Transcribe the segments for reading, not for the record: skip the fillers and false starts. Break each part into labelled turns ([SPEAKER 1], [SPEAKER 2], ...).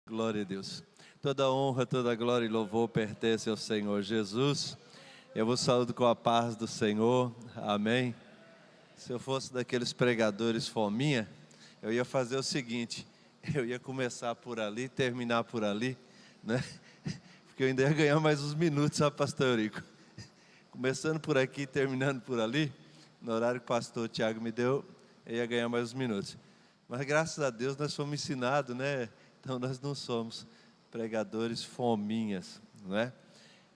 [SPEAKER 1] Glória a Deus. Toda honra, toda glória e louvor pertence ao Senhor Jesus. Eu vos saúdo com a paz do Senhor. Amém. Se eu fosse daqueles pregadores fominha, eu ia fazer o seguinte: eu ia começar por ali, terminar por ali, né? Porque eu ainda ia ganhar mais uns minutos, sabe, pastor Eurico? Começando por aqui, terminando por ali, no horário que o pastor Tiago me deu, eu ia ganhar mais uns minutos. Mas graças a Deus nós fomos ensinados, né? Então nós não somos pregadores fominhas, não é?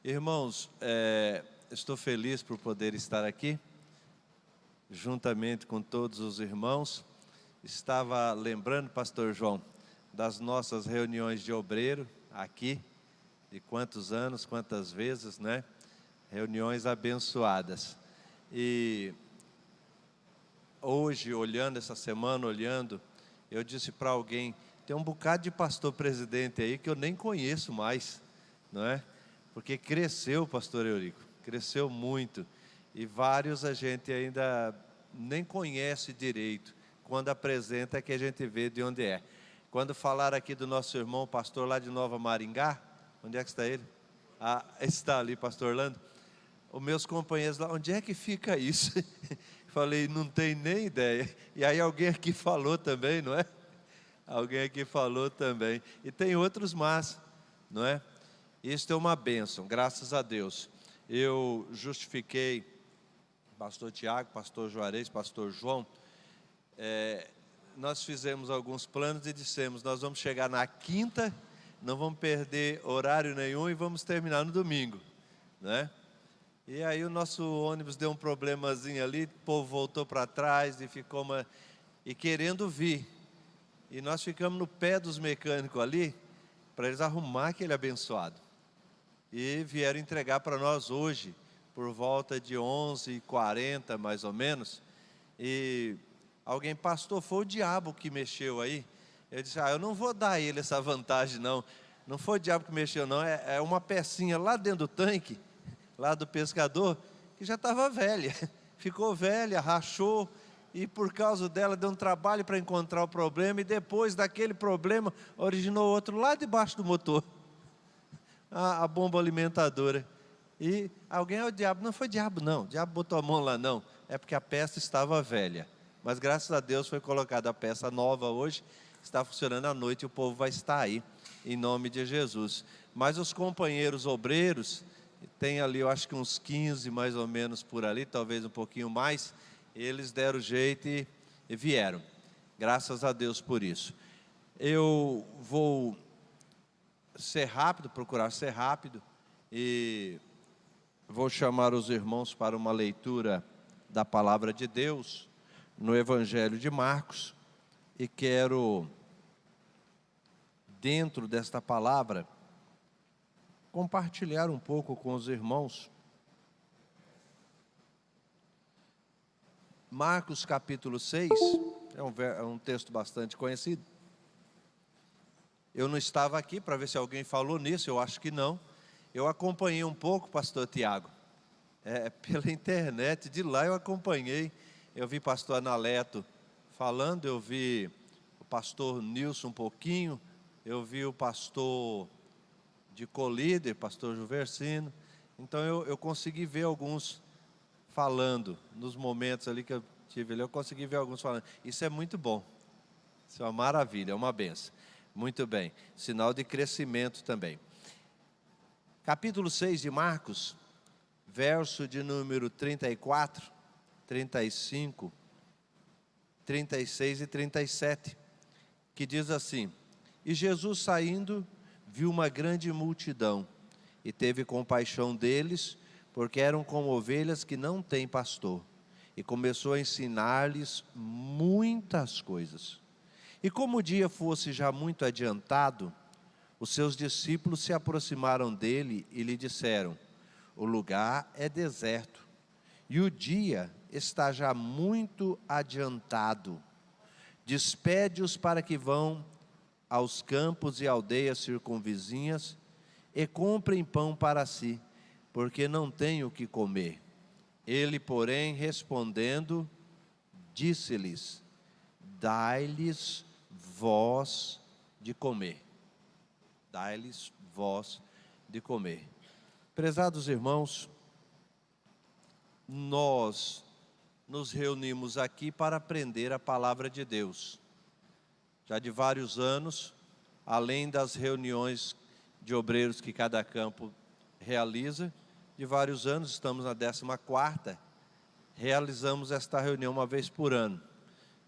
[SPEAKER 1] Irmãos, estou feliz por poder estar aqui, juntamente com todos os irmãos. Estava lembrando, pastor João, das nossas reuniões de obreiro aqui, de quantos anos, quantas vezes, né? Reuniões abençoadas. E hoje, olhando essa semana, eu disse para alguém: tem um bocado de pastor presidente aí que eu nem conheço mais, não é? Porque cresceu, pastor Eurico, cresceu muito. E vários a gente ainda nem conhece direito. Quando apresenta é que a gente vê de onde é. Quando falaram aqui do nosso irmão, pastor lá de Nova Maringá, onde é que está ele? Ah, está ali, pastor Orlando. Os meus companheiros lá: onde é que fica isso? Falei: não tem nem ideia. E aí alguém aqui falou também, não é? Alguém aqui falou também. E tem outros mais, não é? Isto é uma bênção, graças a Deus. Eu justifiquei pastor Tiago, pastor Juarez, pastor João. Nós fizemos alguns planos e dissemos: nós vamos chegar na quinta, não vamos perder horário nenhum e vamos terminar no domingo, né? E aí o nosso ônibus deu um problemazinho ali, o povo voltou para trás e ficou e querendo vir. E nós ficamos no pé dos mecânicos ali, para eles arrumar aquele abençoado. E vieram entregar para nós hoje, por volta de 11h40 mais ou menos. E alguém: pastor, foi o diabo que mexeu aí? Eu disse: eu não vou dar a ele essa vantagem não. Não foi o diabo que mexeu não, é uma pecinha lá dentro do tanque, lá do pescador, que já estava velha. Ficou velha, rachou. E por causa dela deu um trabalho para encontrar o problema, e depois daquele problema originou outro lá debaixo do motor, a bomba alimentadora. E alguém: é o diabo. Não foi diabo não, o diabo botou a mão lá não, é porque a peça estava velha. Mas graças a Deus foi colocada a peça nova hoje, está funcionando à noite e o povo vai estar aí, em nome de Jesus. Mas os companheiros obreiros, tem ali eu acho que uns 15 mais ou menos por ali, talvez um pouquinho mais, eles deram jeito e vieram. Graças a Deus por isso. Eu vou ser rápido, procurar ser rápido, e vou chamar os irmãos para uma leitura da palavra de Deus no Evangelho de Marcos. E quero, dentro desta palavra, compartilhar um pouco com os irmãos. Marcos capítulo 6, é um texto bastante conhecido. Eu não estava aqui para ver se alguém falou nisso, eu acho que não. Eu acompanhei um pouco, pastor Tiago, pela internet, de lá eu acompanhei. Eu vi pastor Analeto falando, eu vi o pastor Nilson um pouquinho, eu vi o pastor de colíder, pastor Juversino. Então eu consegui ver alguns falando, nos momentos ali que eu tive ali, eu consegui ver alguns falando. Isso é muito bom, isso é uma maravilha, é uma benção. Muito bem, sinal de crescimento também. Capítulo 6 de Marcos, verso de número 34, 35, 36 e 37, que diz assim: e Jesus saindo, viu uma grande multidão, e teve compaixão deles, porque eram como ovelhas que não têm pastor, e começou a ensinar-lhes muitas coisas. E como o dia fosse já muito adiantado, os seus discípulos se aproximaram dele e lhe disseram: o lugar é deserto, e o dia está já muito adiantado. Despede-os para que vão aos campos e aldeias circunvizinhas e comprem pão para si, porque não têm o que comer. Ele, porém, respondendo, disse-lhes: dai-lhes vós de comer. dai-lhes vós de comer. Prezados irmãos, nós nos reunimos aqui para aprender a palavra de Deus. Já de vários anos, além das reuniões de obreiros que cada campo realiza, de vários anos, estamos na 14ª, realizamos esta reunião uma vez por ano.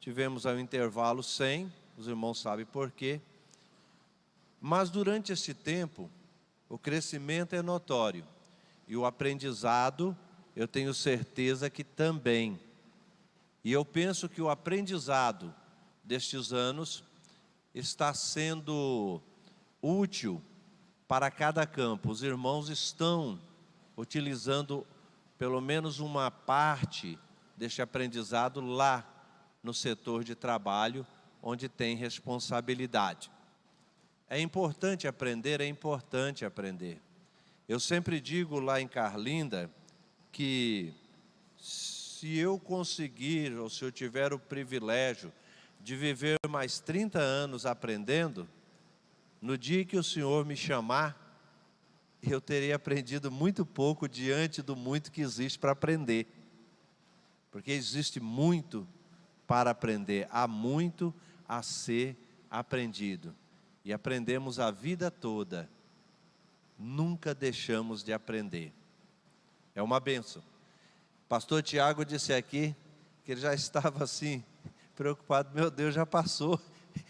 [SPEAKER 1] Tivemos um intervalo sem, os irmãos sabem por quê, mas durante esse tempo, o crescimento é notório, e o aprendizado, eu tenho certeza que também. E eu penso que o aprendizado destes anos está sendo útil para cada campo. Os irmãos estão utilizando pelo menos uma parte deste aprendizado lá no setor de trabalho, onde tem responsabilidade. É importante aprender, é importante aprender. Eu sempre digo lá em Carlinda que se eu conseguir, ou se eu tiver o privilégio de viver mais 30 anos aprendendo, no dia que o Senhor me chamar, eu terei aprendido muito pouco diante do muito que existe para aprender. Porque existe muito para aprender, há muito a ser aprendido. E aprendemos a vida toda, nunca deixamos de aprender. É uma bênção. Pastor Tiago disse aqui que ele já estava assim, preocupado, meu Deus, já passou.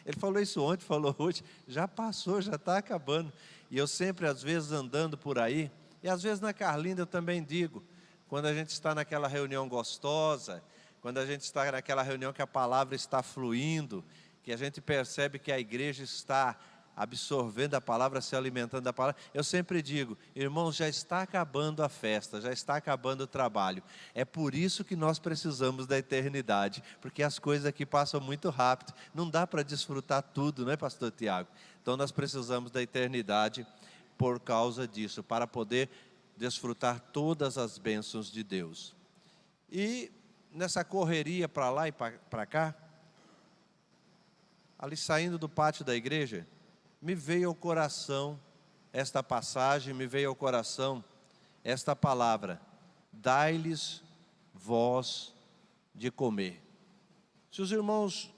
[SPEAKER 1] Ele falou isso ontem, falou hoje, já passou, já está acabando. E eu sempre, às vezes, andando por aí, e às vezes na Carlinda eu também digo, quando a gente está naquela reunião gostosa, quando a gente está naquela reunião que a palavra está fluindo, que a gente percebe que a igreja está absorvendo a palavra, se alimentando da palavra, eu sempre digo, irmãos, já está acabando a festa, já está acabando o trabalho. É por isso que nós precisamos da eternidade, porque as coisas aqui passam muito rápido, não dá para desfrutar tudo, não é, pastor Tiago? Então nós precisamos da eternidade por causa disso, para poder desfrutar todas as bênçãos de Deus. E nessa correria para lá e para cá, ali saindo do pátio da igreja, me veio ao coração esta passagem, me veio ao coração esta palavra, dai-lhes vós de comer. Se os irmãos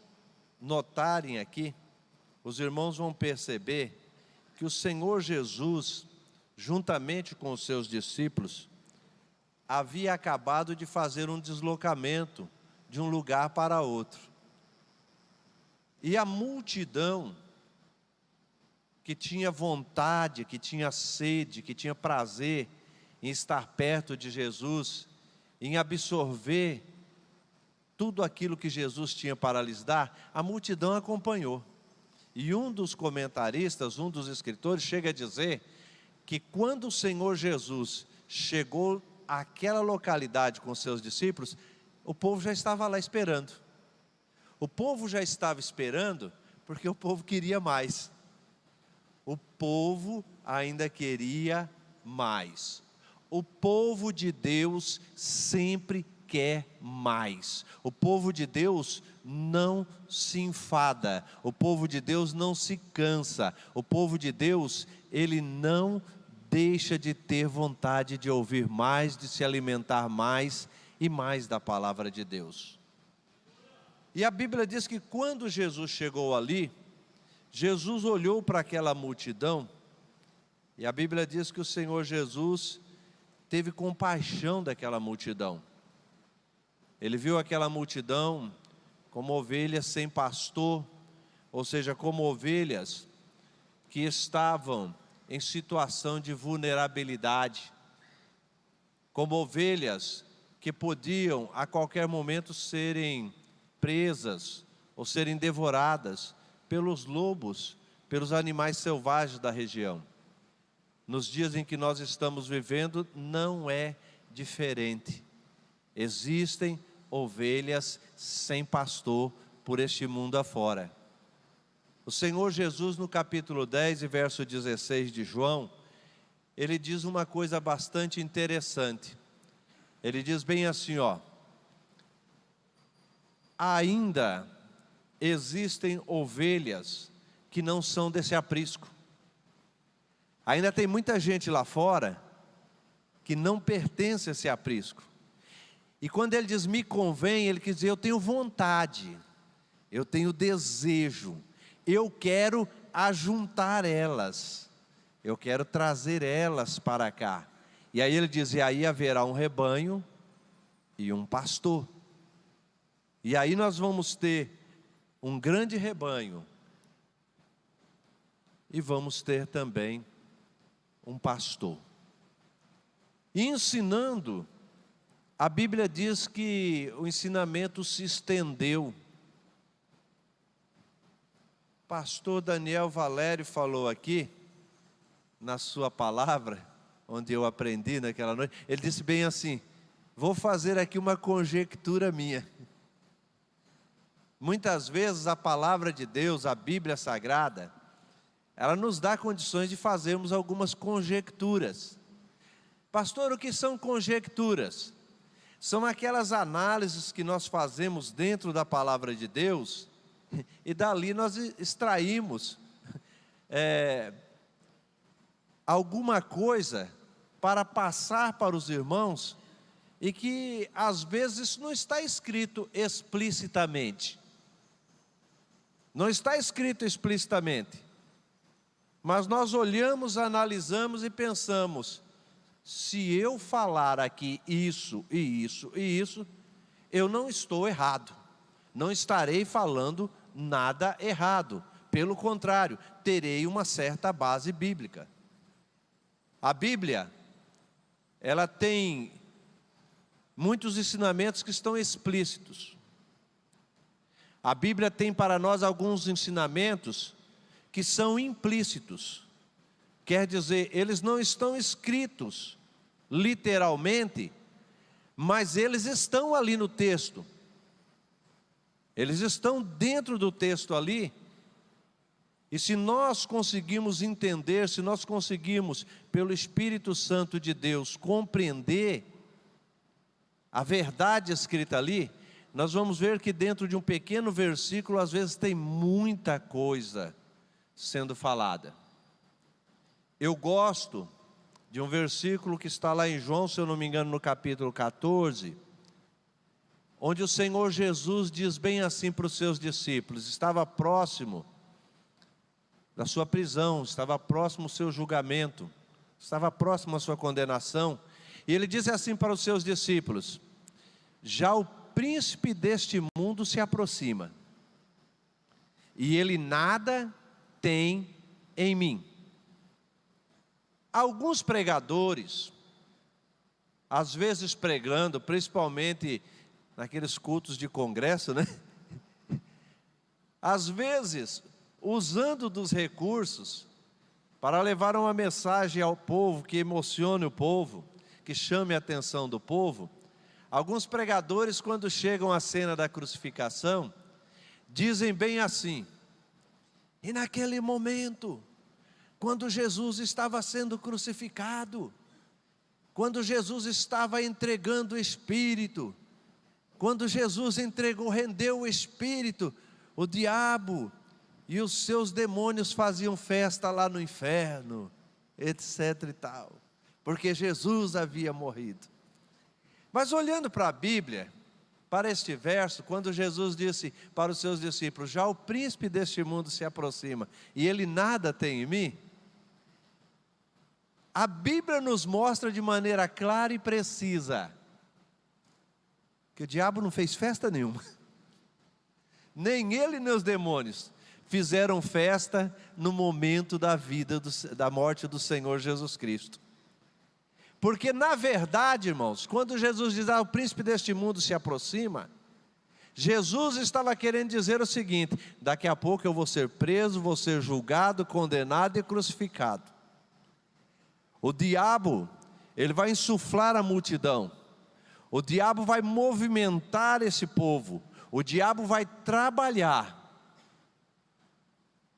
[SPEAKER 1] notarem aqui, os irmãos vão perceber que o Senhor Jesus, juntamente com os seus discípulos, havia acabado de fazer um deslocamento de um lugar para outro. E a multidão que tinha vontade, que tinha sede, que tinha prazer em estar perto de Jesus, em absorver tudo aquilo que Jesus tinha para lhes dar, a multidão acompanhou. E um dos comentaristas, um dos escritores, chega a dizer que quando o Senhor Jesus chegou àquela localidade com seus discípulos, o povo já estava lá esperando. O povo já estava esperando porque o povo queria mais. O povo ainda queria mais. O povo de Deus sempre quer mais. O povo de Deus não se enfada. O povo de Deus não se cansa. O povo de Deus, ele não deixa de ter vontade de ouvir mais, de se alimentar mais e mais da palavra de Deus. E a Bíblia diz que quando Jesus chegou ali, Jesus olhou para aquela multidão, e a Bíblia diz que o Senhor Jesus teve compaixão daquela multidão. Ele viu aquela multidão como ovelhas sem pastor, ou seja, como ovelhas que estavam em situação de vulnerabilidade, como ovelhas que podiam a qualquer momento serem presas ou serem devoradas pelos lobos, pelos animais selvagens da região. Nos dias em que nós estamos vivendo, não é diferente. Existem ovelhas sem pastor por este mundo afora. O Senhor Jesus, no capítulo 10 e verso 16 de João, ele diz uma coisa bastante interessante. Ele diz bem assim, ó: ainda existem ovelhas que não são desse aprisco. Ainda tem muita gente lá fora que não pertence a esse aprisco. E quando ele diz me convém, ele quer dizer eu tenho vontade, eu tenho desejo, eu quero ajuntar elas, eu quero trazer elas para cá. E aí ele diz, e aí haverá um rebanho e um pastor. E aí nós vamos ter um grande rebanho e vamos ter também um pastor. E ensinando, a Bíblia diz que o ensinamento se estendeu. Pastor Daniel Valério falou aqui, na sua palavra, onde eu aprendi naquela noite, ele disse bem assim, vou fazer aqui uma conjectura minha. Muitas vezes a palavra de Deus, a Bíblia Sagrada, ela nos dá condições de fazermos algumas conjecturas. Pastor, o que são conjecturas? São aquelas análises que nós fazemos dentro da palavra de Deus, e dali nós extraímos alguma coisa para passar para os irmãos, e que às vezes isso não está escrito explicitamente. Não está escrito explicitamente. Mas nós olhamos, analisamos e pensamos, se eu falar aqui isso e isso e isso, eu não estou errado. Não estarei falando nada errado. Pelo contrário, terei uma certa base bíblica. A Bíblia, ela tem muitos ensinamentos que estão explícitos. A Bíblia tem para nós alguns ensinamentos que são implícitos. Quer dizer, eles não estão escritos literalmente, mas eles estão ali no texto. Eles estão dentro do texto ali. E se nós conseguimos entender, se nós conseguimos, pelo Espírito Santo de Deus, compreender a verdade escrita ali, nós vamos ver que dentro de um pequeno versículo, às vezes tem muita coisa sendo falada. Eu gosto de um versículo que está lá em João, se eu não me engano, no capítulo 14, onde o Senhor Jesus diz bem assim para os seus discípulos, estava próximo da sua prisão, estava próximo ao seu julgamento, estava próximo à sua condenação, e ele diz assim para os seus discípulos, já o príncipe deste mundo se aproxima, e ele nada tem em mim. Alguns pregadores, às vezes pregando, principalmente naqueles cultos de congresso, né? Às vezes, usando dos recursos para levar uma mensagem ao povo, que emocione o povo, que chame a atenção do povo. Alguns pregadores, quando chegam à cena da crucificação, dizem bem assim, e naquele momento, quando Jesus estava sendo crucificado, quando Jesus estava entregando o Espírito, quando Jesus rendeu o Espírito, o diabo e os seus demônios faziam festa lá no inferno, etc e tal, porque Jesus havia morrido. Mas olhando para a Bíblia, para este verso, quando Jesus disse para os seus discípulos, já o príncipe deste mundo se aproxima, e ele nada tem em mim, a Bíblia nos mostra de maneira clara e precisa, que o diabo não fez festa nenhuma, nem ele nem os demônios fizeram festa no momento da vida, da morte do Senhor Jesus Cristo. Porque na verdade, irmãos, quando Jesus diz, o príncipe deste mundo se aproxima, Jesus estava querendo dizer o seguinte, daqui a pouco eu vou ser preso, vou ser julgado, condenado e crucificado. O diabo, ele vai insuflar a multidão, o diabo vai movimentar esse povo, o diabo vai trabalhar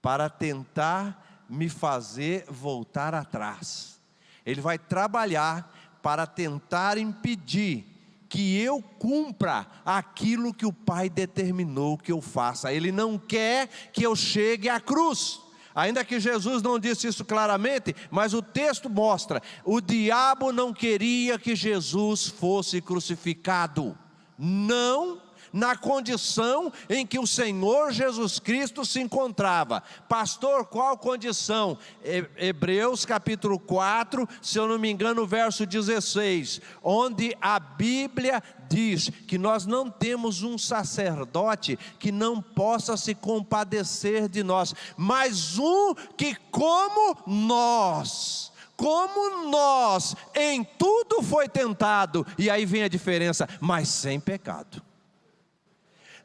[SPEAKER 1] para tentar me fazer voltar atrás. Ele vai trabalhar para tentar impedir que eu cumpra aquilo que o Pai determinou que eu faça. Ele não quer que eu chegue à cruz.
[SPEAKER 2] Ainda que Jesus não disse isso claramente, mas o texto mostra, o diabo não queria que Jesus fosse crucificado, não na condição em que o Senhor Jesus Cristo se encontrava. Pastor, qual condição? Hebreus capítulo 4, se eu não me engano, verso 16, onde a Bíblia diz que nós não temos um sacerdote que não possa se compadecer de nós, mas um que como nós em tudo foi tentado, e aí vem a diferença, mas sem pecado.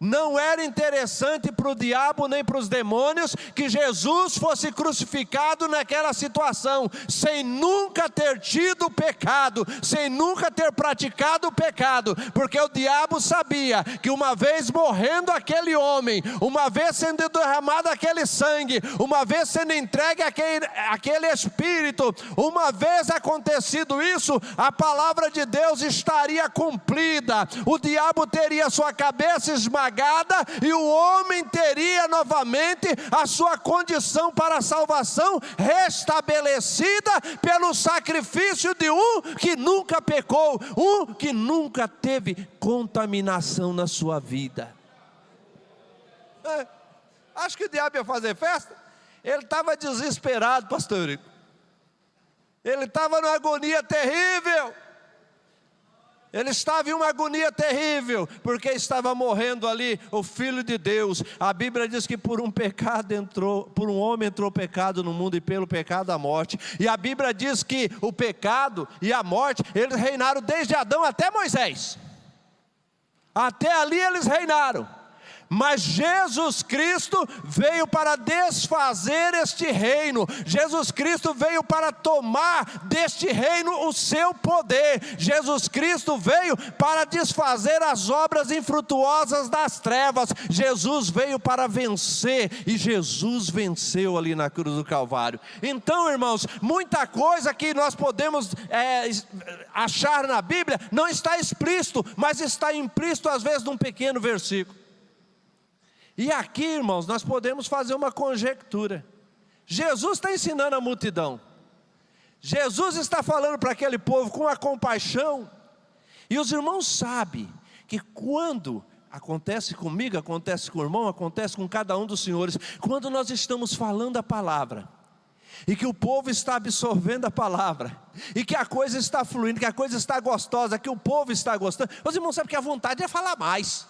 [SPEAKER 2] Não era interessante para o diabo nem para os demônios que Jesus fosse crucificado naquela situação, sem nunca ter tido pecado, sem nunca ter praticado o pecado, porque o diabo sabia que uma vez morrendo aquele homem, uma vez sendo derramado aquele sangue, uma vez sendo entregue aquele espírito, uma vez acontecido isso, a palavra de Deus estaria cumprida, o diabo teria sua cabeça esmagada, e o homem teria novamente a sua condição para a salvação restabelecida pelo sacrifício de um que nunca pecou, um que nunca teve contaminação na sua vida. Acho que o diabo ia fazer festa. Ele estava desesperado, pastor Eurico. Ele estava numa agonia terrível. Ele estava em uma agonia terrível, porque estava morrendo ali o Filho de Deus. A Bíblia diz que por um homem entrou o pecado no mundo, e pelo pecado a morte. E a Bíblia diz que o pecado e a morte, eles reinaram desde Adão até Moisés. Até ali eles reinaram. Mas Jesus Cristo veio para desfazer este reino. Jesus Cristo veio para tomar deste reino o seu poder. Jesus Cristo veio para desfazer as obras infrutuosas das trevas. Jesus veio para vencer, e Jesus venceu ali na cruz do Calvário. Então, irmãos, muita coisa que nós podemos achar na Bíblia não está explícito, mas está implícito às vezes num pequeno versículo. E aqui, irmãos, nós podemos fazer uma conjectura. Jesus está ensinando a multidão. Jesus está falando para aquele povo com a compaixão. E os irmãos sabem que quando acontece comigo, acontece com o irmão, acontece com cada um dos senhores, quando nós estamos falando a palavra, e que o povo está absorvendo a palavra, e que a coisa está fluindo, que a coisa está gostosa, que o povo está gostando, os irmãos sabem que a vontade é falar mais.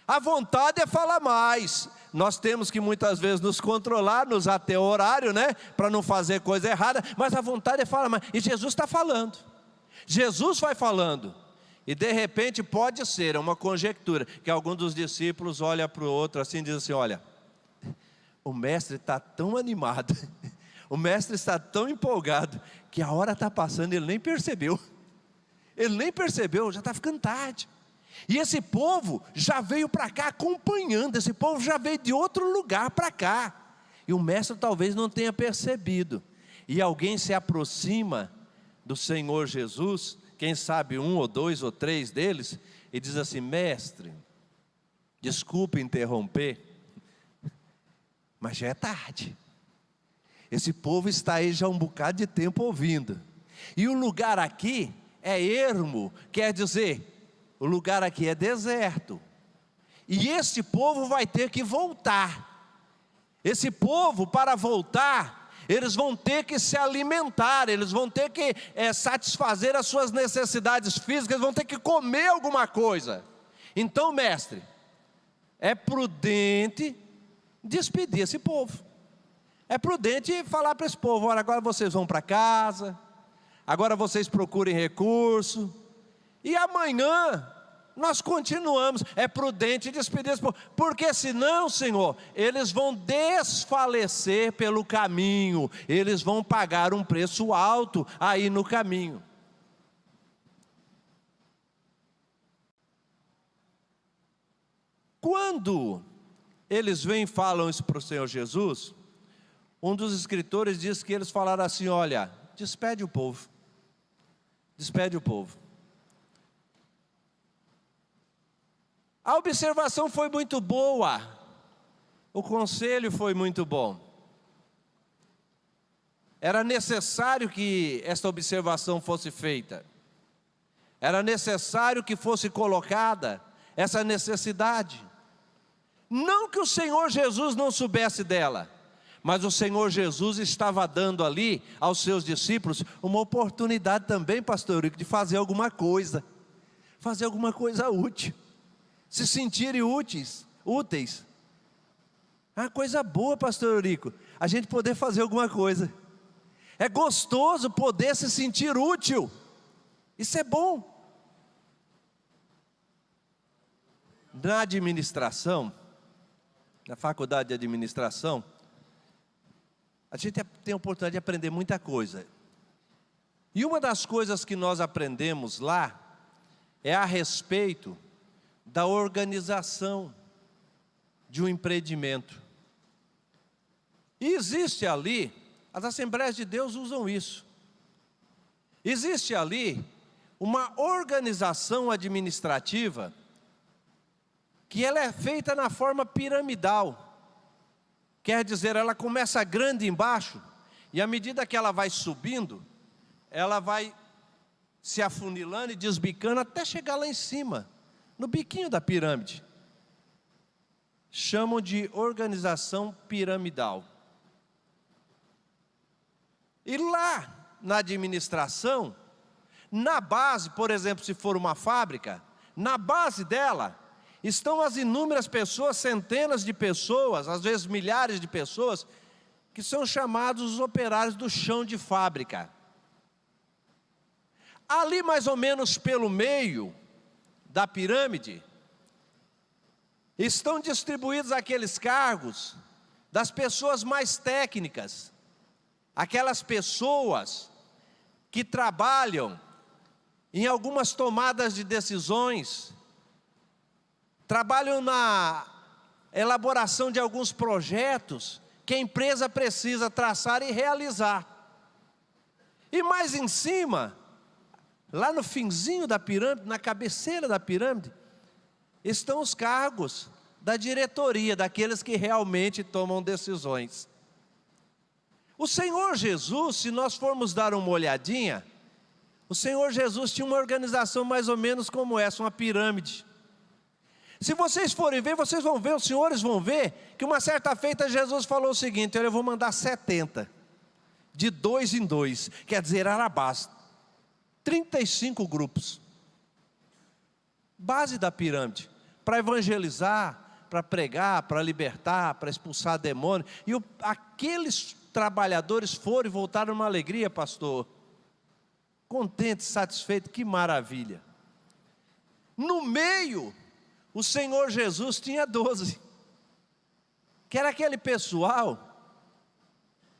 [SPEAKER 2] A vontade é falar mais. Nós temos que muitas vezes nos controlar, nos ater o horário, né? Para não fazer coisa errada. Mas a vontade é falar mais. E Jesus está falando. Jesus vai falando. E de repente pode ser, é uma conjectura, que algum dos discípulos olha para o outro assim e diz assim: olha, o mestre está tão animado, o mestre está tão empolgado, que a hora está passando e ele nem percebeu. Ele nem percebeu, já está ficando tarde. E esse povo já veio para cá acompanhando, esse povo já veio de outro lugar para cá, e o mestre talvez não tenha percebido, e alguém se aproxima do Senhor Jesus, quem sabe um ou dois ou três deles, e diz assim: mestre, desculpe interromper, mas já é tarde, esse povo está aí já um bocado de tempo ouvindo, e o lugar aqui é ermo, quer dizer, o lugar aqui é deserto, e este povo vai ter que voltar. Esse povo, para voltar, eles vão ter que se alimentar, eles vão ter que satisfazer as suas necessidades físicas, eles vão ter que comer alguma coisa. Então, mestre, é prudente despedir esse povo, é prudente falar para esse povo: olha, agora vocês vão para casa, agora vocês procurem recurso, e amanhã nós continuamos. É prudente despedir esse povo, porque senão, Senhor, eles vão desfalecer pelo caminho, eles vão pagar um preço alto aí no caminho. Quando eles vêm e falam isso para o Senhor Jesus, um dos escritores diz que eles falaram assim: olha, despede o povo, despede o povo. A observação foi muito boa, o conselho foi muito bom, era necessário que esta observação fosse feita. Era necessário que fosse colocada essa necessidade. Não que o Senhor Jesus não soubesse dela, mas o Senhor Jesus estava dando ali aos seus discípulos uma oportunidade também, pastor Eurico, de fazer alguma coisa útil, se sentirem úteis. É uma coisa boa, pastor Eurico, a gente poder fazer alguma coisa. É gostoso poder se sentir útil, isso é bom. Na administração, na faculdade de administração, a gente tem a oportunidade de aprender muita coisa. E uma das coisas que nós aprendemos lá é a respeito da organização de um empreendimento. E existe ali, as Assembleias de Deus usam isso. Existe ali uma organização administrativa que ela é feita na forma piramidal. Quer dizer, ela começa grande embaixo, e à medida que ela vai subindo, ela vai se afunilando e desbicando até chegar lá em cima, no biquinho da pirâmide. Chamam de organização piramidal. E lá na administração, na base, por exemplo, se for uma fábrica, na base dela estão as inúmeras pessoas, centenas de pessoas, às vezes milhares de pessoas, que são chamados os operários do chão de fábrica. Ali mais ou menos pelo meio da pirâmide, estão distribuídos aqueles cargos das pessoas mais técnicas, aquelas pessoas que trabalham em algumas tomadas de decisões, trabalham na elaboração de alguns projetos que a empresa precisa traçar e realizar. E mais em cima, lá no finzinho da pirâmide, na cabeceira da pirâmide, estão os cargos da diretoria, daqueles que realmente tomam decisões. O Senhor Jesus, se nós formos dar uma olhadinha, o Senhor Jesus tinha uma organização mais ou menos como essa, uma pirâmide. Se vocês forem ver, vocês vão ver, os senhores vão ver, que uma certa feita Jesus falou o seguinte: eu vou mandar 70, de 2 em 2, quer dizer, era a base, 35 grupos, base da pirâmide, para evangelizar, para pregar, para libertar, para expulsar demônio. E aqueles trabalhadores foram e voltaram numa alegria, pastor, contentes, satisfeitos, que maravilha. No meio, o Senhor Jesus tinha 12, que era aquele pessoal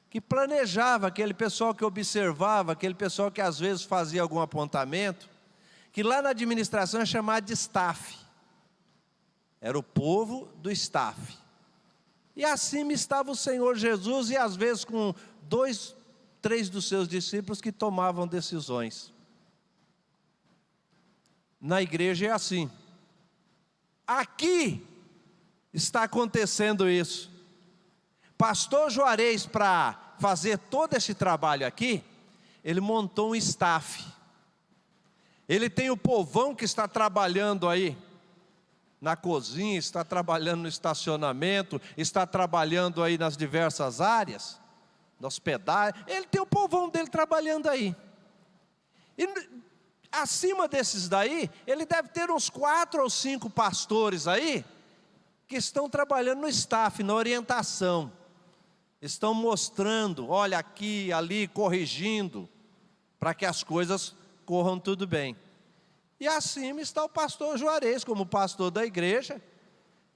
[SPEAKER 2] que planejava, aquele pessoal que observava, aquele pessoal que às vezes fazia algum apontamento, que lá na administração é chamado de staff, era o povo do staff. E acima estava o Senhor Jesus, e às vezes com 2, 3 dos seus discípulos que tomavam decisões. Na igreja é assim. Aqui está acontecendo isso. Pastor Juarez, para fazer todo esse trabalho aqui, ele montou um staff. Ele tem o povão que está trabalhando aí na cozinha, está trabalhando no estacionamento, está trabalhando aí nas diversas áreas, na hospedagem. Ele tem o povão dele trabalhando aí. E acima desses daí, ele deve ter uns 4 ou 5 pastores aí, que estão trabalhando no staff, na orientação. Estão mostrando, olha aqui, ali, corrigindo, para que as coisas corram tudo bem. E acima está o pastor Juarez, como pastor da igreja,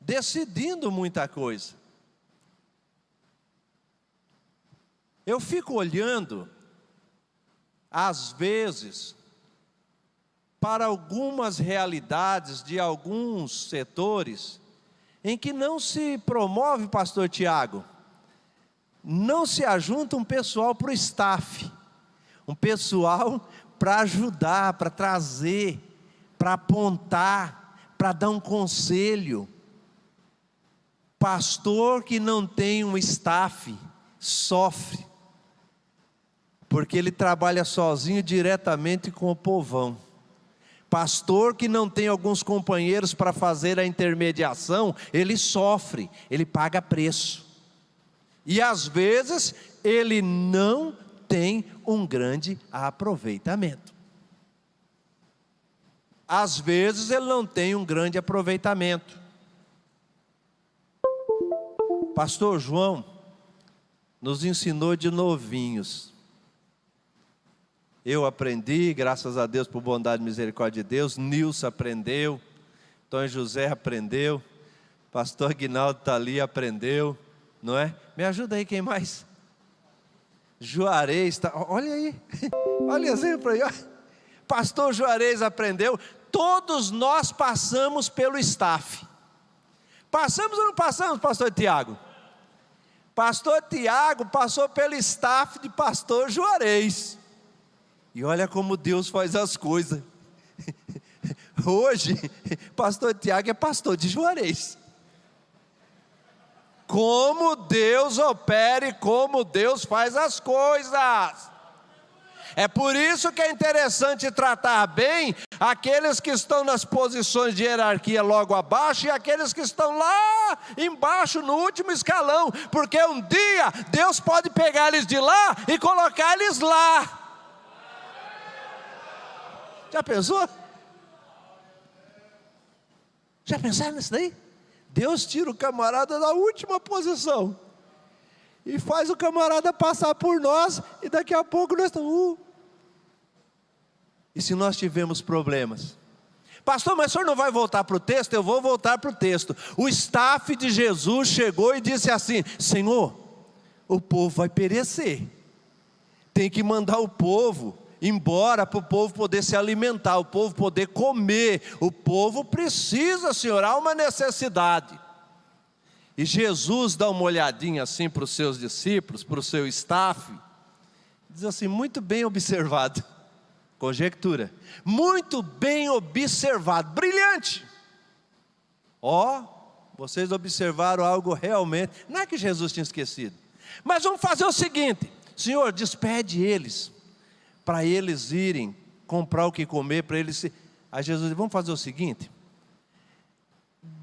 [SPEAKER 2] decidindo muita coisa. Eu fico olhando, às vezes, para algumas realidades de alguns setores, em que não se promove, pastor Tiago, não se ajunta um pessoal para o staff, um pessoal para ajudar, para trazer, para apontar, para dar um conselho. Pastor que não tem um staff, sofre. porque ele trabalha sozinho diretamente com o povão. Pastor que não tem alguns companheiros para fazer a intermediação, ele sofre, ele paga preço. E às vezes ele não tem um grande aproveitamento. Às vezes ele não tem um grande aproveitamento. Pastor João nos ensinou de novinhos. Eu aprendi, graças a Deus, por bondade e misericórdia de Deus. Nilson aprendeu, Antônio José aprendeu, pastor Aguinaldo está ali, aprendeu, não é? Me ajuda aí, quem mais? Juarez, tá, olha aí, olha o exemplo aí, ó. Pastor Juarez aprendeu. Todos nós passamos pelo staff. Passamos ou não passamos, pastor Tiago? Pastor Tiago passou pelo staff de pastor Juarez. E olha como Deus faz as coisas. Hoje, pastor Tiago é pastor de Juarez. Como Deus opera e como Deus faz as coisas. É por isso que é interessante tratar bem aqueles que estão nas posições de hierarquia logo abaixo e aqueles que estão lá embaixo no último escalão, porque um dia Deus pode pegar eles de lá e colocar eles lá. Já pensou? Já pensaram nisso daí? Deus tira o camarada da última posição e faz o camarada passar por nós, e daqui a pouco nós estamos... E se nós tivermos problemas? Pastor, mas o senhor não vai voltar para o texto? Eu vou voltar para o texto. O staff de Jesus chegou e disse assim: Senhor, o povo vai perecer, tem que mandar o povo embora para o povo poder se alimentar, o povo poder comer, o povo precisa, Senhor, há uma necessidade. E Jesus dá uma olhadinha assim para os seus discípulos, para o seu staff, diz assim: muito bem observado, conjectura, muito bem observado, brilhante. Ó, vocês observaram algo realmente, não é que Jesus tinha esquecido, mas vamos fazer o seguinte: Senhor, despede eles, para eles irem comprar o que comer, para eles se... Aí Jesus disse: vamos fazer o seguinte,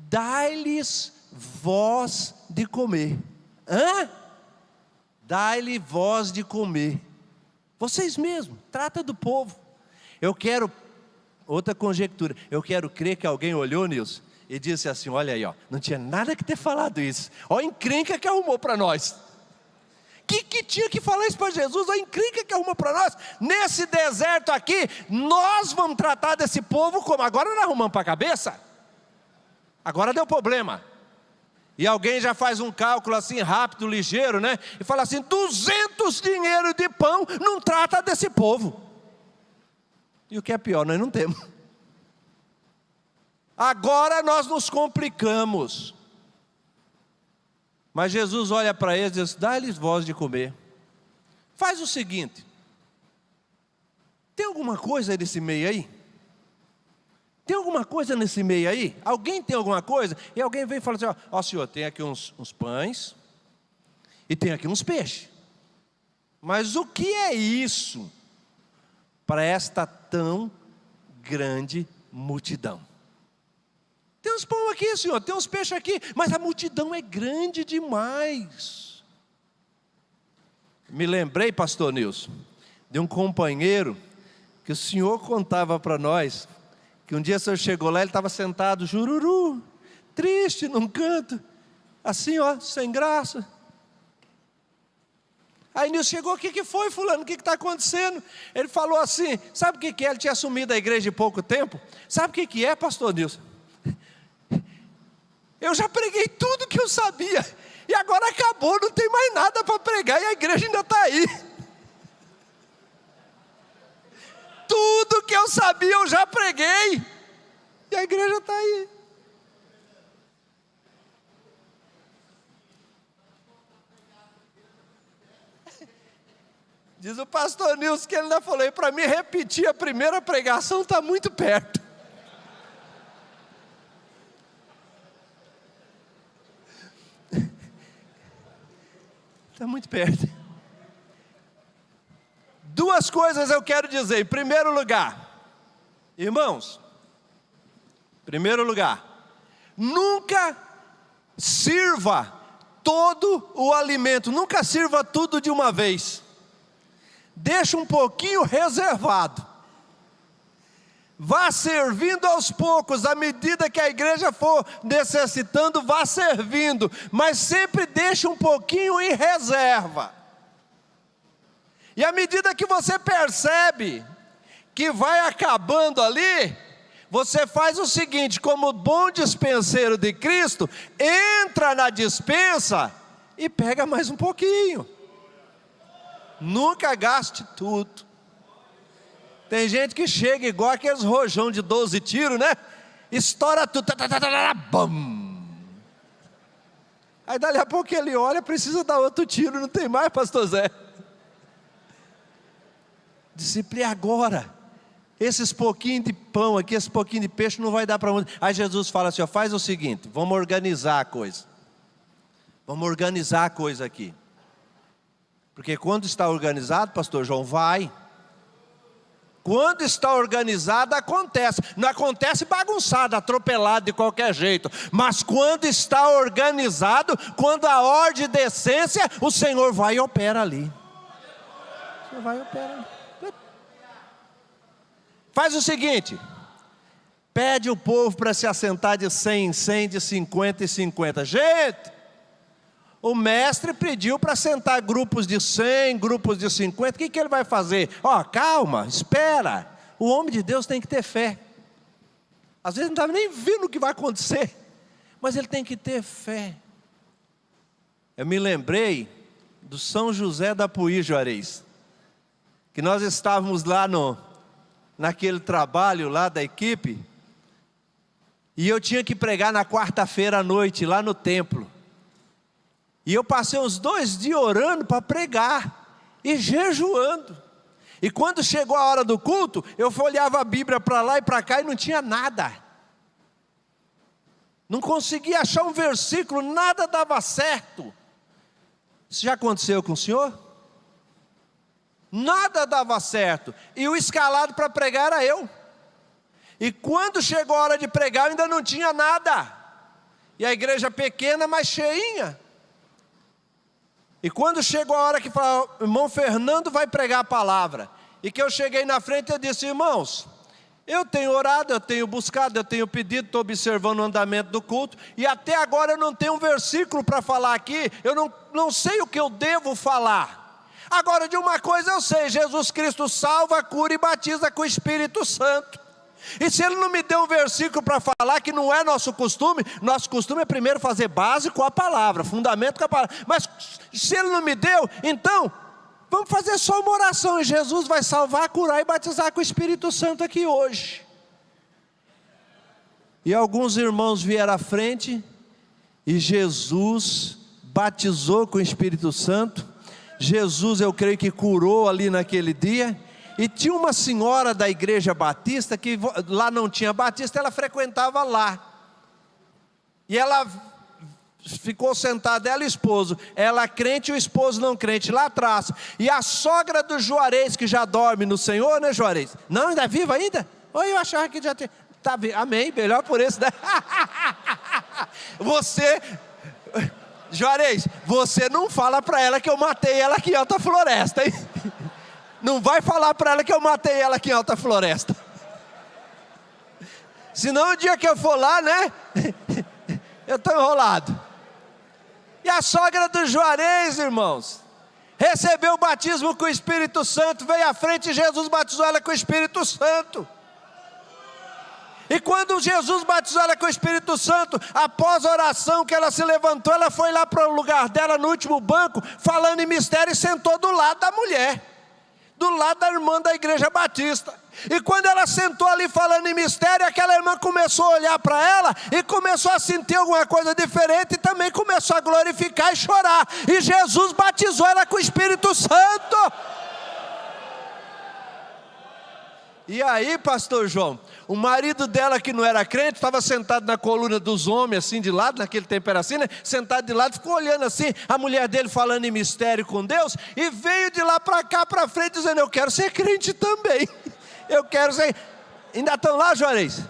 [SPEAKER 2] dai-lhes voz de comer. Dai-lhe voz de comer. Vocês mesmos, trata do povo. Eu quero, outra conjectura, eu quero crer que alguém olhou, Nilson, e disse assim: olha aí, ó, não tinha nada que ter falado isso, ó a encrenca que arrumou para nós. Que tinha que falar isso para Jesus? A encrenca que arruma para nós, nesse deserto aqui, nós vamos tratar desse povo como? Agora nós arrumamos para a cabeça? Agora deu problema. E alguém já faz um cálculo assim rápido, ligeiro, né? E fala assim: 200 dinheiro de pão não trata desse povo. E o que é pior, nós não temos. Agora nós nos complicamos. Mas Jesus olha para eles e diz: dá-lhes voz de comer. Faz o seguinte, tem alguma coisa nesse meio aí? Tem alguma coisa nesse meio aí? Alguém tem alguma coisa? E alguém vem e fala assim: ó senhor, tem aqui uns pães e tem aqui uns peixes. Mas o que é isso para esta tão grande multidão? Tem uns pão aqui, senhor, tem uns peixes aqui, mas a multidão é grande demais. Me lembrei, pastor Nilson, de um companheiro que o senhor contava para nós, que um dia o senhor chegou lá, ele estava sentado, jururu, triste, num canto, assim ó, sem graça. Aí Nilson chegou: o que foi, fulano, o que está acontecendo? Ele falou assim: sabe o que é? Ele tinha assumido a igreja há pouco tempo. Sabe o que é, pastor Nilson? Eu já preguei tudo que eu sabia, e agora acabou, não tem mais nada para pregar, e a igreja ainda está aí. Tudo que eu sabia eu já preguei, e a igreja está aí. Diz o pastor Nilson que ele ainda falou: para mim repetir a primeira pregação está muito perto. Está muito perto. Duas coisas eu quero dizer. Em primeiro lugar, irmãos, primeiro lugar, nunca sirva todo o alimento, nunca sirva tudo de uma vez. Deixa um pouquinho reservado. Vá servindo aos poucos, à medida que a igreja for necessitando, vá servindo, mas sempre deixa um pouquinho em reserva. E à medida que você percebe que vai acabando ali, você faz o seguinte: como bom dispenseiro de Cristo, entra na dispensa e pega mais um pouquinho. Nunca gaste tudo. Tem gente que chega igual aqueles rojão de 12 tiros, né? Estoura tudo, bam. Aí dali a pouco ele olha, precisa dar outro tiro, não tem mais, pastor Zé. Discípulo, e agora? Esses pouquinhos de pão aqui, esse pouquinho de peixe não vai dar para muito. Aí Jesus fala assim, ó, faz o seguinte, vamos organizar a coisa. Vamos organizar a coisa aqui. Porque quando está organizado, pastor João, vai. Quando está organizado, acontece. Não acontece bagunçado, atropelado de qualquer jeito. Mas quando está organizado, quando a ordem de essência, o Senhor vai e opera ali. O Senhor vai e opera ali. Faz o seguinte, pede o povo para se assentar de 100 em 100, de 50 em 50. Gente, o mestre pediu para sentar grupos de 100, grupos de 50. O que ele vai fazer? Ó, calma, espera. O homem de Deus tem que ter fé. Às vezes não está nem vendo o que vai acontecer, mas ele tem que ter fé. Eu me lembrei do São José da Puí, Juarez, que nós estávamos lá naquele trabalho lá da equipe, e eu tinha que pregar na quarta-feira à noite, lá no templo. E eu passei uns 2 dias orando para pregar, e jejuando. E quando chegou a hora do culto, eu folheava a Bíblia para lá e para cá, e não tinha nada. Não conseguia achar um versículo, nada dava certo. Isso já aconteceu com o senhor? Nada dava certo, e o escalado para pregar era eu. E quando chegou a hora de pregar, eu ainda não tinha nada. E a igreja pequena, mas cheinha. E quando chegou a hora que falou, irmão Fernando vai pregar a palavra, e que eu cheguei na frente, eu disse, irmãos, eu tenho orado, eu tenho buscado, eu tenho pedido, estou observando o andamento do culto, e até agora eu não tenho um versículo para falar aqui, eu não sei o que eu devo falar. Agora, de uma coisa eu sei, Jesus Cristo salva, cura e batiza com o Espírito Santo. E se ele não me deu um versículo para falar, que não é nosso costume é primeiro fazer base com a palavra, fundamento com a palavra. Mas se ele não me deu, então, vamos fazer só uma oração, e Jesus vai salvar, curar e batizar com o Espírito Santo aqui hoje. E alguns irmãos vieram à frente, e Jesus batizou com o Espírito Santo. Jesus, eu creio que curou ali naquele dia. E tinha uma senhora da igreja batista, que lá não tinha batista, ela frequentava lá. E ela ficou sentada, ela e o esposo. Ela crente e o esposo não crente, lá atrás. E a sogra do Juarez, que já dorme no Senhor, né, Juarez? Não, ainda é viva ainda? Oi, eu achava que já tinha. Tá, amém, melhor por isso, né? Você... Juarez, você não fala para ela que eu matei ela aqui em Alta Floresta, hein? Não vai falar para ela que eu matei ela aqui em Alta Floresta. Senão o dia que eu for lá, né? Eu estou enrolado. E a sogra do Juarez, irmãos, recebeu o batismo com o Espírito Santo, veio à frente e Jesus batizou ela com o Espírito Santo. E quando Jesus batizou ela com o Espírito Santo, após a oração que ela se levantou, ela foi lá para o lugar dela no último banco, falando em mistério, e sentou do lado da mulher, do lado da irmã da igreja batista. E quando ela sentou ali falando em mistério, aquela irmã começou a olhar para ela, e começou a sentir alguma coisa diferente, e também começou a glorificar e chorar, e Jesus batizou ela com o Espírito Santo. E aí, pastor João, o marido dela, que não era crente, estava sentado na coluna dos homens, assim de lado, naquele tempo era assim, né? Sentado de lado, ficou olhando assim, a mulher dele falando em mistério com Deus, e veio de lá para cá, para frente, dizendo: eu quero ser crente também, eu quero ser. Ainda estão lá, Juarez?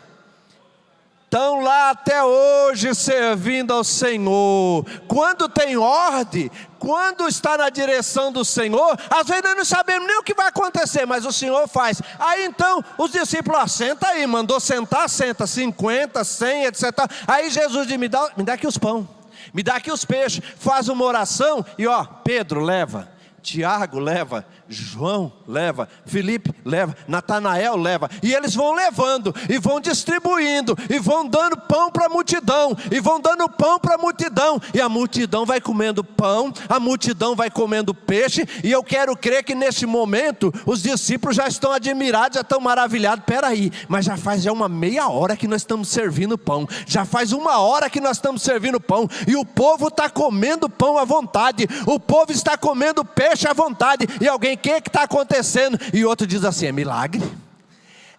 [SPEAKER 2] Estão lá até hoje servindo ao Senhor. Quando tem ordem, quando está na direção do Senhor, às vezes nós não sabemos nem o que vai acontecer, mas o Senhor faz. Aí então os discípulos: senta aí, mandou sentar, senta, 50, 100, etc. Aí Jesus diz: me dá aqui os pão, me dá aqui os peixes, faz uma oração, e ó, Pedro leva, Tiago leva, João leva, Felipe leva, Natanael leva, e eles vão levando, e vão distribuindo, e vão dando pão para a multidão, e vão dando pão para a multidão, e a multidão vai comendo pão, a multidão vai comendo peixe, e eu quero crer que nesse momento, os discípulos já estão admirados, já estão maravilhados. Peraí, mas já faz uma meia hora que nós estamos servindo pão, já faz 1 hora que nós estamos servindo pão, e o povo está comendo pão à vontade, o povo está comendo peixe à vontade, e alguém: o que está acontecendo? E outro diz assim: é milagre.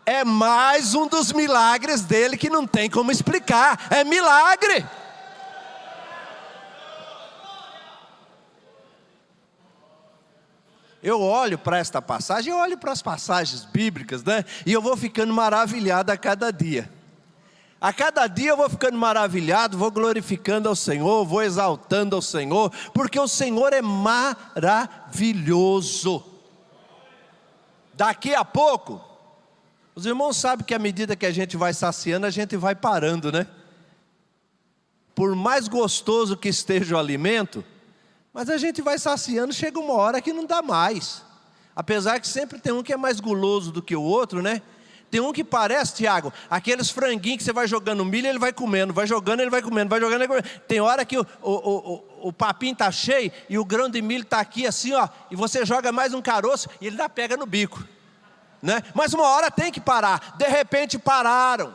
[SPEAKER 2] É mais um dos milagres dele que não tem como explicar. É milagre. Eu olho para esta passagem, eu olho para as passagens bíblicas, né? E eu vou ficando maravilhado a cada dia. A cada dia eu vou ficando maravilhado, vou glorificando ao Senhor, vou exaltando ao Senhor, porque o Senhor é maravilhoso. Daqui a pouco, os irmãos sabem que à medida que a gente vai saciando, a gente vai parando, né? Por mais gostoso que esteja o alimento, mas a gente vai saciando, chega uma hora que não dá mais. Apesar que sempre tem um que é mais guloso do que o outro, né? Tem um que parece, Tiago, aqueles franguinhos que você vai jogando milho, ele vai comendo, vai jogando, ele vai comendo, vai jogando, ele vai comendo. Tem hora que o papinho está cheio e o grão de milho está aqui assim, ó, e você joga mais um caroço e ele ainda pega no bico, né? Mas uma hora tem que parar. De repente pararam.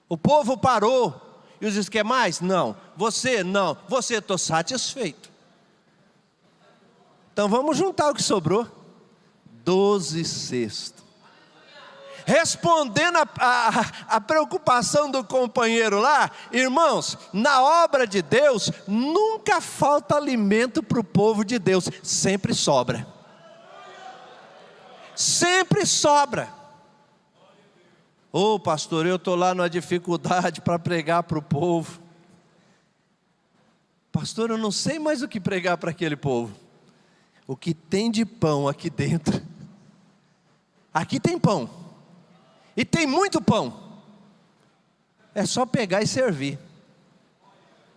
[SPEAKER 2] O povo parou. E os diz: quer mais? Não. Você? Não. Você? Estou satisfeito. Então vamos juntar o que sobrou. 12 cestos. Respondendo a preocupação do companheiro lá, irmãos, na obra de Deus, nunca falta alimento para o povo de Deus, sempre sobra. Sempre sobra. Ô pastor, eu estou lá numa dificuldade para pregar para o povo. Pastor, eu não sei mais o que pregar para aquele povo. O que tem de pão aqui dentro. Aqui tem pão. E tem muito pão. É só pegar e servir.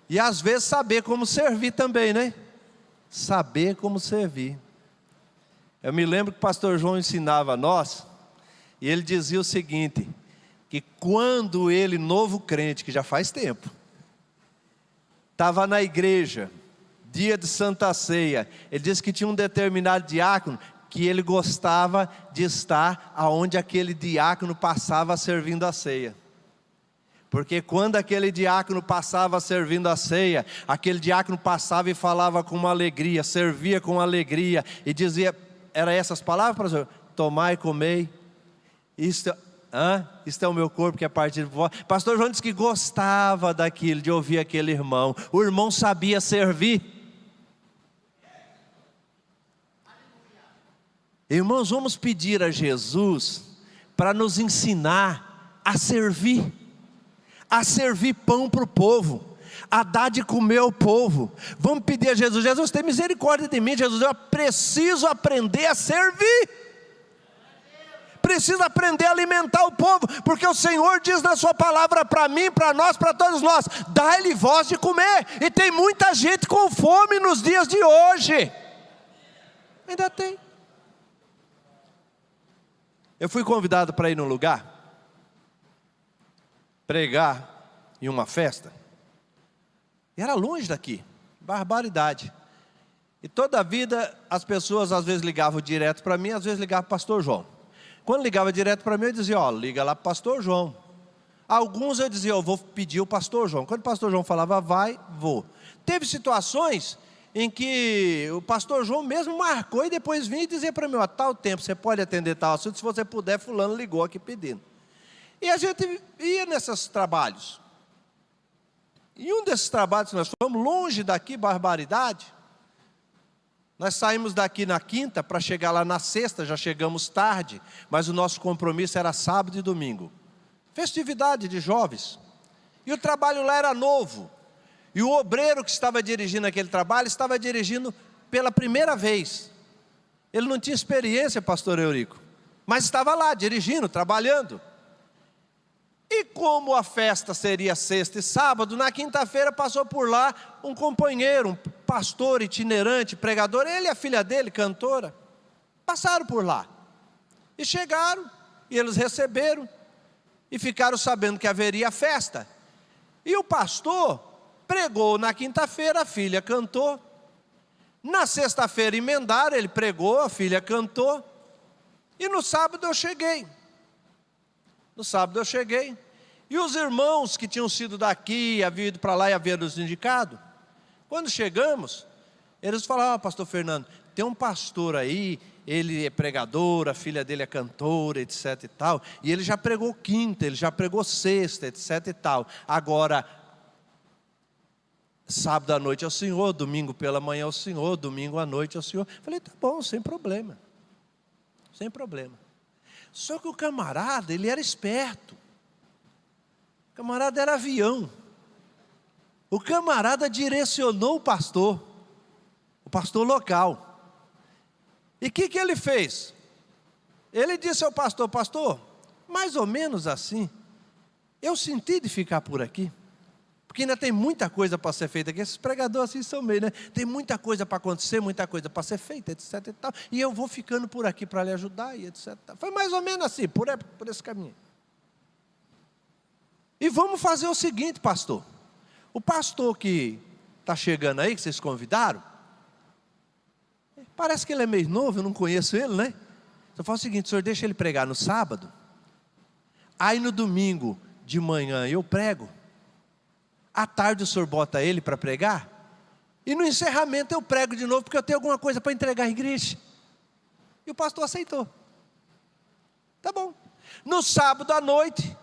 [SPEAKER 2] E às vezes saber como servir também, né? Saber como servir. Eu me lembro que o pastor João ensinava a nós, e ele dizia o seguinte, que quando ele, novo crente, que já faz tempo, estava na igreja, dia de Santa Ceia, ele disse que tinha um determinado diácono, que ele gostava de estar aonde aquele diácono passava servindo a ceia. Porque quando aquele diácono passava servindo a ceia, aquele diácono passava e falava com uma alegria, servia com alegria, e dizia, era essas palavras para o Senhor: tomai e comei, isto é o meu corpo que é partido por vós. Pastor João disse que gostava daquilo, de ouvir aquele irmão. O irmão sabia servir. Irmãos, vamos pedir a Jesus para nos ensinar a servir pão para o povo, a dar de comer ao povo. Vamos pedir a Jesus: Jesus, tem misericórdia de mim. Jesus, eu preciso aprender a servir, preciso aprender a alimentar o povo, porque o Senhor diz na sua palavra para mim, para nós, para todos nós: dai-lhe voz de comer. E tem muita gente com fome nos dias de hoje. Ainda tem. Eu fui convidado para ir num lugar, pregar em uma festa, e era longe daqui, barbaridade. E toda a vida as pessoas às vezes ligavam direto para mim, às vezes ligavam para o pastor João. Quando ligava direto para mim, eu dizia: ó, liga lá para o pastor João. Alguns eu dizia: eu vou pedir o pastor João. Quando o pastor João falava vai, vou. Teve situações em que o pastor João mesmo marcou e depois vinha e dizia para mim, a tal tempo você pode atender tal assunto, se você puder, fulano ligou aqui pedindo. E a gente ia nesses trabalhos. E um desses trabalhos nós fomos longe daqui, barbaridade. Nós saímos daqui na quinta para chegar lá na sexta, já chegamos tarde, mas o nosso compromisso era sábado e domingo. Festividade de jovens. E o trabalho lá era novo. E o obreiro que estava dirigindo aquele trabalho, estava dirigindo pela primeira vez. Ele não tinha experiência, pastor Eurico, mas estava lá, dirigindo, trabalhando. E como a festa seria sexta e sábado, na quinta-feira passou por lá um companheiro, um pastor itinerante, pregador, ele e a filha dele, cantora, passaram por lá. E chegaram, e eles receberam, e ficaram sabendo que haveria festa. E o pastor pregou na quinta-feira, a filha cantou. Na sexta-feira emendaram, ele pregou, a filha cantou. E no sábado eu cheguei. E os irmãos que tinham sido daqui, haviam ido para lá e haviam nos indicado, quando chegamos, eles falaram, pastor Fernando, tem um pastor aí, ele é pregador, a filha dele é cantora, etc e tal, e ele já pregou quinta, ele já pregou sexta, etc e tal. Agora, sábado à noite é o senhor, domingo pela manhã é o senhor, domingo à noite é o senhor. Falei, tá bom, sem problema. Só que o camarada, ele era esperto. O camarada era avião. O camarada direcionou o pastor local. E o que ele fez? Ele disse ao pastor, pastor, mais ou menos assim, eu senti de ficar por aqui, porque ainda tem muita coisa para ser feita aqui. Esses pregadores assim são meio, né? Tem muita coisa para acontecer, muita coisa para ser feita, etc e tal. E eu vou ficando por aqui para lhe ajudar, e etc. Foi mais ou menos assim, por esse caminho. E vamos fazer o seguinte, pastor. O pastor que está chegando aí, que vocês convidaram, parece que ele é meio novo, eu não conheço ele, né? Então faz o seguinte, o senhor deixa ele pregar no sábado, aí no domingo de manhã eu prego, à tarde o senhor bota ele para pregar, e no encerramento eu prego de novo, porque eu tenho alguma coisa para entregar à igreja. E o pastor aceitou. Tá bom. No sábado à noite,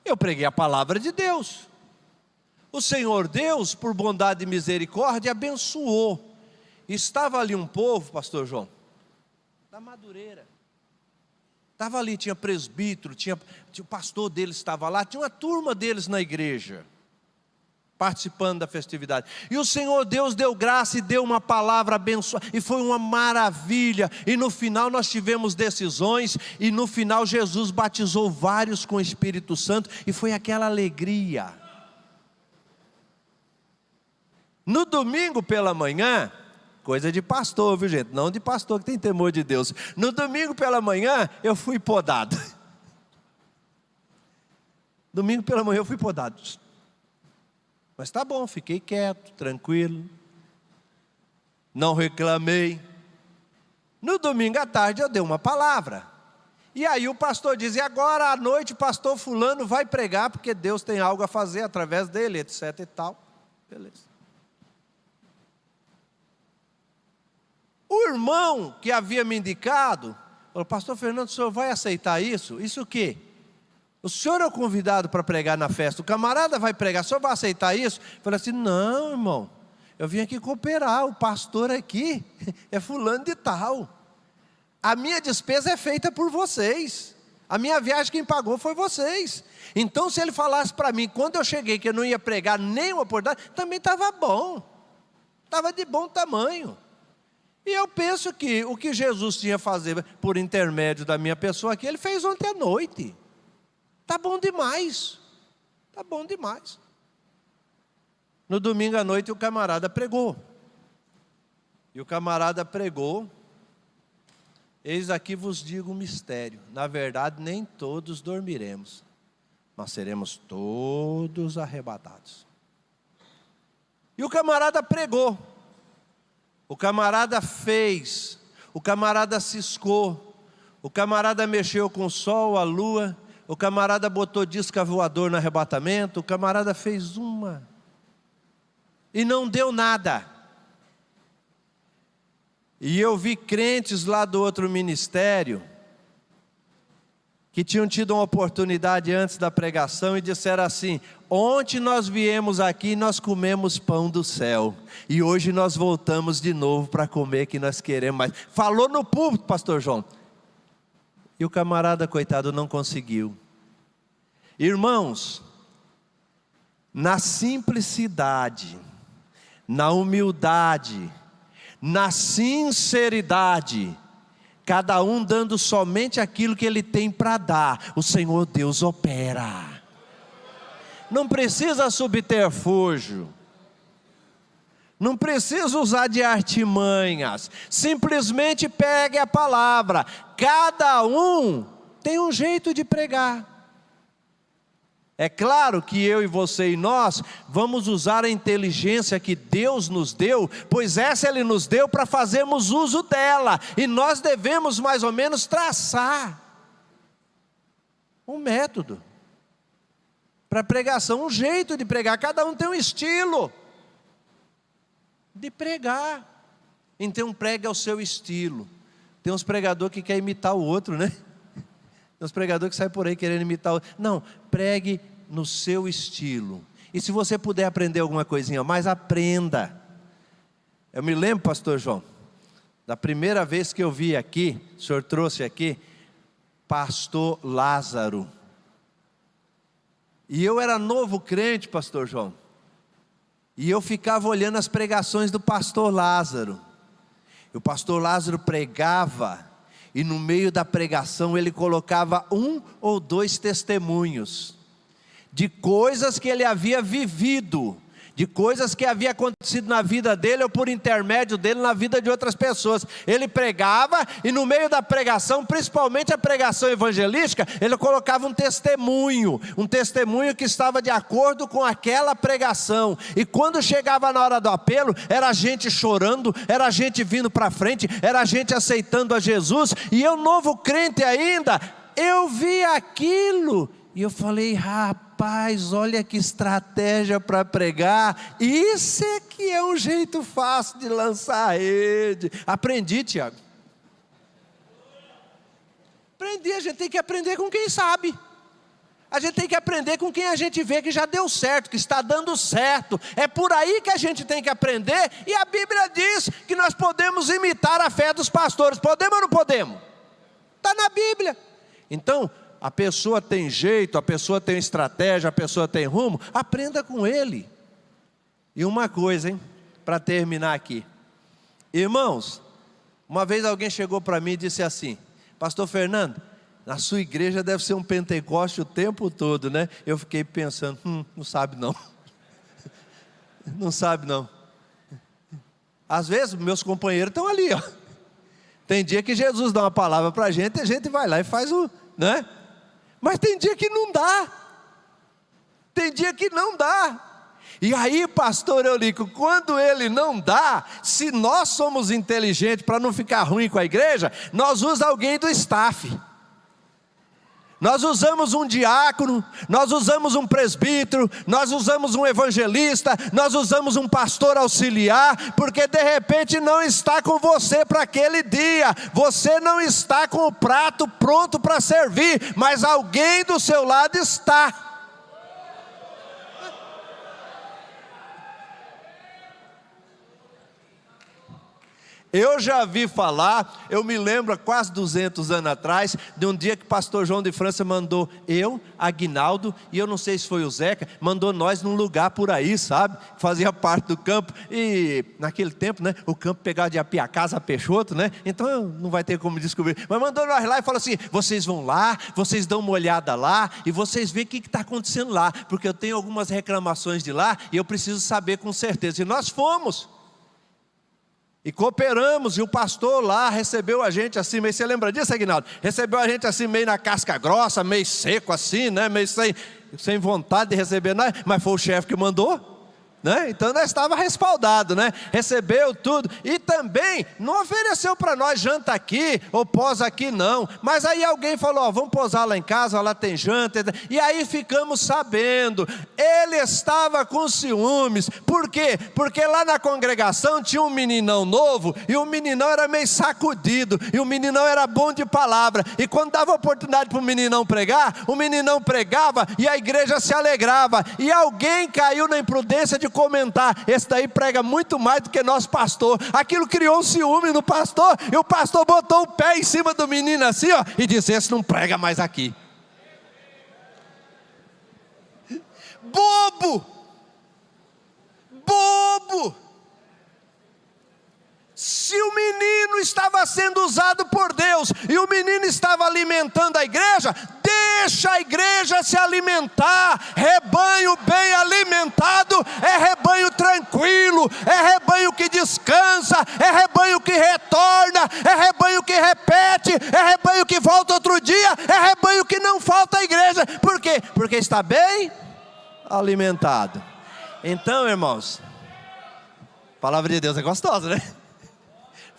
[SPEAKER 2] eu preguei a palavra de Deus. O Senhor Deus, por bondade e misericórdia, abençoou. Estava ali um povo, pastor João, da Madureira. Estava ali, tinha presbítero, tinha o pastor deles estava lá, tinha uma turma deles na igreja, participando da festividade. E o Senhor Deus deu graça e deu uma palavra abençoada, e foi uma maravilha. E no final nós tivemos decisões, e no final Jesus batizou vários com o Espírito Santo, e foi aquela alegria. No domingo pela manhã, coisa de pastor, viu gente? Não de pastor que tem temor de Deus. No domingo pela manhã, eu fui podado. Domingo pela manhã eu fui podado. Mas tá bom, fiquei quieto, tranquilo. Não reclamei. No domingo à tarde eu dei uma palavra. E aí o pastor diz, e agora à noite o pastor fulano vai pregar, porque Deus tem algo a fazer através dele, etc e tal. Beleza. O irmão que havia me indicado, falou, pastor Fernando, o senhor vai aceitar isso? Isso o quê? O senhor é o convidado para pregar na festa, o camarada vai pregar, o senhor vai aceitar isso? Eu falei assim, não irmão, eu vim aqui cooperar, o pastor aqui é fulano de tal. A minha despesa é feita por vocês, a minha viagem quem pagou foi vocês. Então se ele falasse para mim, quando eu cheguei que eu não ia pregar nenhuma oportunidade, também estava bom, estava de bom tamanho. E eu penso que o que Jesus tinha a fazer por intermédio da minha pessoa aqui, ele fez ontem à noite. Está bom demais. Está bom demais. No domingo à noite o camarada pregou. E o camarada pregou. Eis aqui vos digo um mistério. Na verdade nem todos dormiremos, mas seremos todos arrebatados. E o camarada pregou. O camarada fez. O camarada ciscou. O camarada mexeu com o sol, a lua. O camarada botou disco voador no arrebatamento. O camarada fez uma. E não deu nada. E eu vi crentes lá do outro ministério, que tinham tido uma oportunidade antes da pregação e disseram assim: ontem nós viemos aqui e nós comemos pão do céu, e hoje nós voltamos de novo para comer, que nós queremos mais. Falou no púlpito, pastor João, e o camarada coitado não conseguiu. Irmãos, na simplicidade, na humildade, na sinceridade, cada um dando somente aquilo que ele tem para dar, o Senhor Deus opera. Não precisa subterfúgio, não precisa usar de artimanhas, simplesmente pegue a palavra. Cada um tem um jeito de pregar. É claro que eu e você e nós vamos usar a inteligência que Deus nos deu, pois essa Ele nos deu para fazermos uso dela, e nós devemos mais ou menos traçar um método para pregação, um jeito de pregar. Cada um tem um estilo de pregar, então pregue ao seu estilo. Tem uns pregadores que querem imitar o outro, né? Tem uns pregadores que saem por aí querendo imitar o outro. Não, pregue no seu estilo. E se você puder aprender alguma coisinha mais, aprenda. Eu me lembro, pastor João, da primeira vez que eu vi aqui, o senhor trouxe aqui, pastor Lázaro. E eu era novo crente, pastor João. E eu ficava olhando as pregações do pastor Lázaro. E o pastor Lázaro pregava, e no meio da pregação ele colocava 1 ou 2 testemunhos de coisas que ele havia vivido, de coisas que havia acontecido na vida dele, ou por intermédio dele na vida de outras pessoas. Ele pregava, e no meio da pregação, principalmente a pregação evangelística, ele colocava um testemunho que estava de acordo com aquela pregação. E quando chegava na hora do apelo, era gente chorando, era gente vindo para frente, era gente aceitando a Jesus. E eu, novo crente ainda, eu vi aquilo, e eu falei: rapaz, olha que estratégia para pregar. Isso é que é um jeito fácil de lançar a rede. Aprendi, Tiago. Aprendi. A gente tem que aprender com quem sabe. A gente tem que aprender com quem a gente vê que já deu certo, que está dando certo. É por aí que a gente tem que aprender. E a Bíblia diz que nós podemos imitar a fé dos pastores. Podemos ou não podemos? Está na Bíblia. Então, a pessoa tem jeito, a pessoa tem estratégia, a pessoa tem rumo, aprenda com ele. E uma coisa, para terminar aqui. Irmãos, uma vez alguém chegou para mim e disse assim: pastor Fernando, na sua igreja deve ser um Pentecoste o tempo todo, né? Eu fiquei pensando, não sabe não. Não sabe não. Às vezes meus companheiros estão ali, ó. Tem dia que Jesus dá uma palavra para a gente vai lá e faz o, né? Mas tem dia que não dá. Tem dia que não dá. E aí, pastor Eurico, quando ele não dá, se nós somos inteligentes para não ficar ruim com a igreja, nós usamos alguém do staff. Nós usamos um diácono, nós usamos um presbítero, nós usamos um evangelista, nós usamos um pastor auxiliar, porque de repente não está com você para aquele dia, você não está com o prato pronto para servir, mas alguém do seu lado está. Eu já vi falar, eu me lembro há quase 200 anos atrás, de um dia que o pastor João de França mandou eu, Aguinaldo, e eu não sei se foi o Zeca, mandou nós num lugar por aí, sabe, fazia parte do campo, e naquele tempo, né, o campo pegava de Apiacás a Peixoto, né, então não vai ter como descobrir, mas mandou nós lá e falou assim: vocês vão lá, vocês dão uma olhada lá, e vocês veem o que está acontecendo lá, porque eu tenho algumas reclamações de lá, e eu preciso saber com certeza. E nós fomos. E cooperamos, e o pastor lá recebeu a gente assim, meio, você lembra disso, Aguinaldo? Recebeu a gente assim, meio na casca grossa, meio seco assim, né? Meio sem vontade de receber nada, mas foi o chefe que mandou. né? Então nós estava respaldado, né? Recebeu tudo e também não ofereceu para nós janta aqui ou pós aqui não, mas aí alguém falou, ó, vamos posar lá em casa, lá tem janta, e aí ficamos sabendo, ele estava com ciúmes. Por quê? Porque lá na congregação tinha um meninão novo, e o meninão era meio sacudido, e o meninão era bom de palavra, e quando dava oportunidade para o meninão pregar, o meninão pregava, e a igreja se alegrava, e alguém caiu na imprudência de comentar, esse daí prega muito mais do que nosso pastor. Aquilo criou um ciúme no pastor, e o pastor botou o pé em cima do menino assim, ó, e disse, esse não prega mais aqui. Bobo! Bobo! Se o menino estava sendo usado por Deus, e o menino estava alimentando a igreja, deixa a igreja se alimentar. Rebanho bem alimentado é rebanho tranquilo, é rebanho que descansa, é rebanho que retorna, é rebanho que repete, é rebanho que volta outro dia, é rebanho que não falta à igreja. Por quê? Porque está bem alimentado. Então, irmãos, a palavra de Deus é gostosa, né?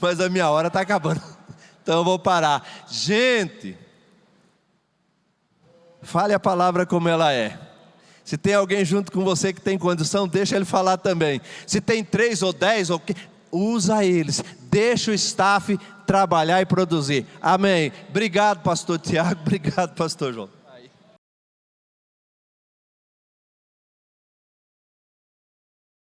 [SPEAKER 2] Mas a minha hora está acabando, então eu vou parar. Gente, fale a palavra como ela é. Se tem alguém junto com você que tem condição, deixa ele falar também. Se tem 3 ou 10, usa eles, deixa o staff trabalhar e produzir. Amém. Obrigado, pastor Tiago, obrigado, pastor João.